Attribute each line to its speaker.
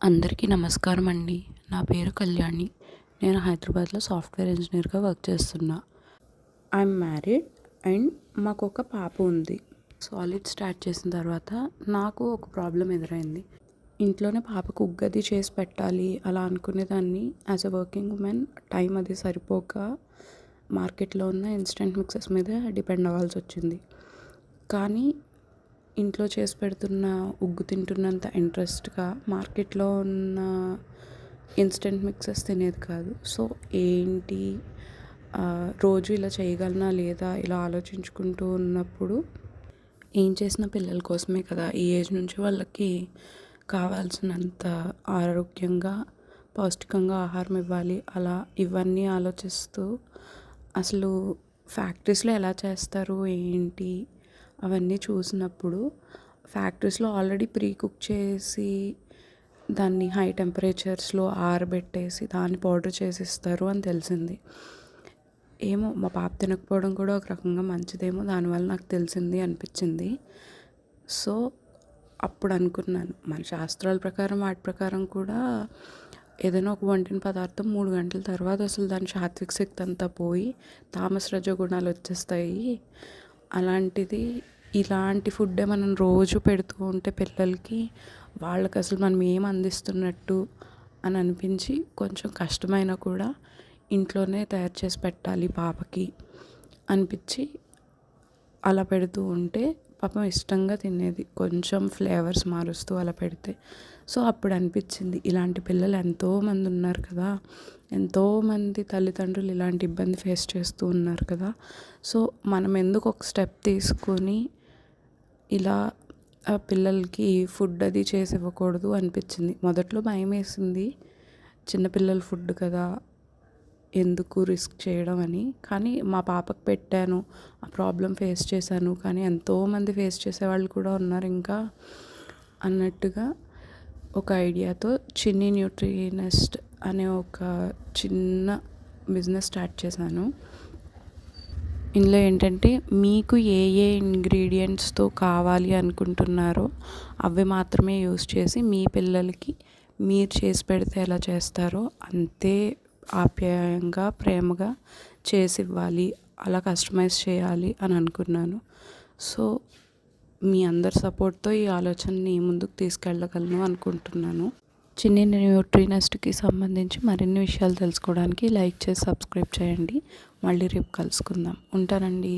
Speaker 1: అందరికీ నమస్కారం అండి. నా పేరు కళ్యాణి. నేను హైదరాబాద్లో సాఫ్ట్వేర్ ఇంజనీర్గా వర్క్ చేస్తున్నా. ఐఎమ్ మ్యారీడ్ అండ్ మాకు ఒక పాప ఉంది. సాలిడ్ స్టార్ట్ చేసిన తర్వాత నాకు ఒక ప్రాబ్లం ఎదురైంది. ఇంట్లోనే పాపకు ఉగ్గది చేసి పెట్టాలి అలా అనుకునేదాన్ని. As a working women time అది సరిపోక మార్కెట్లో ఉన్న ఇన్స్టెంట్ మిక్సెస్ మీద డిపెండ్ అవ్వాల్సి వచ్చింది. కానీ ఇంట్లో చేసి పెడుతున్న ఉగ్గు తింటున్నంత ఇంట్రెస్ట్గా మార్కెట్లో ఉన్న ఇన్స్టెంట్ మిక్సెస్ తినేది కాదు. సో ఏంటి రోజు ఇలా చేయగలనా లేదా ఇలా ఆలోచించుకుంటూ ఉన్నప్పుడు ఏం చేసిన పిల్లల కోసమే కదా, ఈ ఏజ్ నుంచి వాళ్ళకి కావాల్సినంత ఆరోగ్యంగా పౌష్టికంగా ఆహారం ఇవ్వాలి. అలా ఇవన్నీ ఆలోచిస్తూ అసలు ఫ్యాక్టరీస్లో ఎలా చేస్తారు ఏంటి అవన్నీ చూసినప్పుడు ఫ్యాక్టరీస్లో ఆల్రెడీ ప్రీ కుక్ చేసి దాన్ని హై టెంపరేచర్స్లో ఆరబెట్టేసి దాన్ని పౌడర్ చేసి ఇస్తారు అని తెలిసింది. ఏమో మా పాప తినకపోవడం కూడా ఒక రకంగా మంచిదేమో, దానివల్ల నాకు తెలిసింది అనిపించింది. సో అప్పుడు అనుకున్నాను, మన శాస్త్రాల ప్రకారం వాటి ప్రకారం కూడా ఏదైనా ఒక వండిన పదార్థం 3 గంటల తర్వాత అసలు దాని సాత్విక శక్తి అంతా పోయి తామస రజో గుణాలు వచ్చేస్తాయి. అలాంటిది ఇలాంటి ఫుడ్డే మనం రోజు పెడుతూ ఉంటే పిల్లలకి వాళ్ళకి అసలు మనం ఏం అందిస్తున్నట్టు అని అనిపించి కొంచెం కష్టమైనా కూడా ఇంట్లోనే తయారు చేసి పెట్టాలి పాపకి అనిపించి అలా పెడుతూ ఉంటే పాపం ఇష్టంగా తినేది. కొంచెం ఫ్లేవర్స్ మారుస్తూ అలా పెడితే సో అప్పుడు అనిపించింది, ఇలాంటి పిల్లలు ఎంతోమంది ఉన్నారు కదా, ఎంతోమంది తల్లిదండ్రులు ఇలాంటి ఇబ్బంది ఫేస్ చేస్తూ ఉన్నారు కదా. సో మనం ఎందుకు ఒక స్టెప్ తీసుకొని ఇలా పిల్లలకి ఫుడ్ అది చేసి ఇవ్వకూడదు అనిపించింది. మొదట్లో భయం వేసింది, చిన్నపిల్లల ఫుడ్ కదా ఎందుకు రిస్క్ చేయడం అని. కానీ మా పాపకు పెట్టాను, ఆ ప్రాబ్లం ఫేస్ చేశాను, కానీ ఎంతోమంది ఫేస్ చేసేవాళ్ళు కూడా ఉన్నారు ఇంకా అన్నట్టుగా ఒక ఐడియాతో చిన్ని న్యూట్రినెస్ట్ అనే ఒక చిన్న బిజినెస్ స్టార్ట్ చేశాను. ఇందులో ఏంటంటే మీకు ఏ ఏ ఇంగ్రీడియంట్స్తో కావాలి అనుకుంటున్నారో అవి మాత్రమే యూస్ చేసి మీ పిల్లలకి మీరు చేసి పెడితే ఎలా చేస్తారో అంతే ఆప్యాయంగా ప్రేమగా చేసి ఇవ్వాలి, అలా కస్టమైజ్ చేయాలి అని అనుకున్నాను. సో మీ అందరి సపోర్ట్తో ఈ ఆలోచనని ముందుకు తీసుకెళ్ళగలను అనుకుంటున్నాను. చిన్ని న్యూట్రినెస్ట్కి సంబంధించి మరిన్ని విషయాలు తెలుసుకోవడానికి లైక్ చేసి సబ్స్క్రైబ్ చేయండి. మళ్ళీ రేపు కలుసుకుందాం. ఉంటానండి.